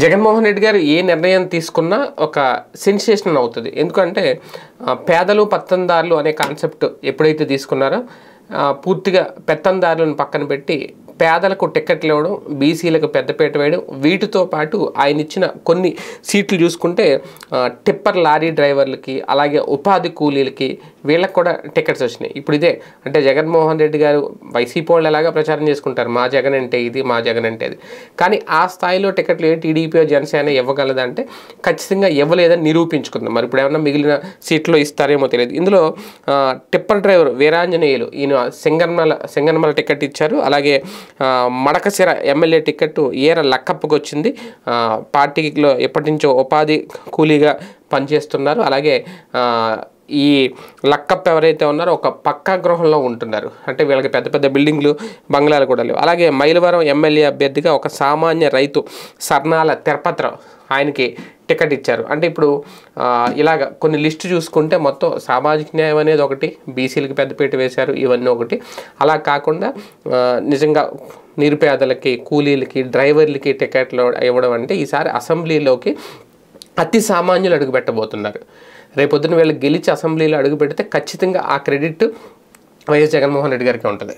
జగన్మోహన్ రెడ్డి గారు ఏ నిర్ణయం తీసుకున్నా ఒక సెన్సేషన్ అవుతుంది. ఎందుకంటే పేదలు పత్తందారులు అనే కాన్సెప్ట్ ఎప్పుడైతే తీసుకున్నారో పూర్తిగా పెత్తందారులను పక్కన పెట్టి పేదలకు టికెట్లు ఇవ్వడం, బీసీలకు పెద్దపీట వేయడం, వీటితో పాటు ఆయన ఇచ్చిన కొన్ని సీట్లు చూసుకుంటే టిప్పర్ లారీ డ్రైవర్లకి అలాగే ఉపాధి కూలీలకి వీళ్ళకి కూడా టికెట్స్ వచ్చినాయి. ఇప్పుడు ఇదే అంటే జగన్మోహన్ రెడ్డి గారు వైసీపీ వాళ్ళు ఎలాగా ప్రచారం చేసుకుంటారు, మా జగన్ అంటే ఇది, మా జగన్ అంటే అది. కానీ ఆ స్థాయిలో టికెట్లు టీడీపీ జనసేన ఇవ్వగలదంటే ఖచ్చితంగా ఇవ్వలేదని నిరూపించుకుందాం. మరి ఇప్పుడు ఏమన్నా మిగిలిన సీట్లో ఇస్తారేమో తెలియదు. ఇందులో టిప్పర్ డ్రైవర్ వీరాంజనేయులు ఈయన సింగనమల టికెట్ ఇచ్చారు. అలాగే మడకశిర ఎమ్మెల్యే టికెట్ ఏర లక్కప్పకు వచ్చింది. పార్టీలో ఎప్పటి నుంచో ఉపాధి కూలీగా పనిచేస్తున్నారు. అలాగే ఈ లక్కప్ప ఎవరైతే ఉన్నారో ఒక పక్కా గృహంలో ఉంటున్నారు. అంటే వీళ్ళకి పెద్ద పెద్ద బిల్డింగ్లు బంగ్లాలు కూడా లేవు. అలాగే మైలవరం ఎమ్మెల్యే అభ్యర్థిగా ఒక సామాన్య రైతు సర్నాల తిరుపతిరావు ఆయనకి టికెట్ ఇచ్చారు. అంటే ఇప్పుడు ఇలాగ కొన్ని లిస్టు చూసుకుంటే మొత్తం సామాజిక న్యాయం అనేది ఒకటి, బీసీలకి పెద్దపీట వేశారు, ఇవన్నీ ఒకటి. అలా కాకుండా నిజంగా నిరుపేదలకి, కూలీలకి, డ్రైవర్లకి టికెట్లు ఇవ్వడం అంటే ఈసారి అసెంబ్లీలోకి అతి సామాన్యులు అడుగుపెట్టబోతున్నారు. రేపొద్దున వీళ్ళు గెలిచి అసెంబ్లీలో అడుగు పెడితే ఖచ్చితంగా ఆ క్రెడిట్ వైఎస్ జగన్మోహన్ రెడ్డి గారికి ఉంటుంది.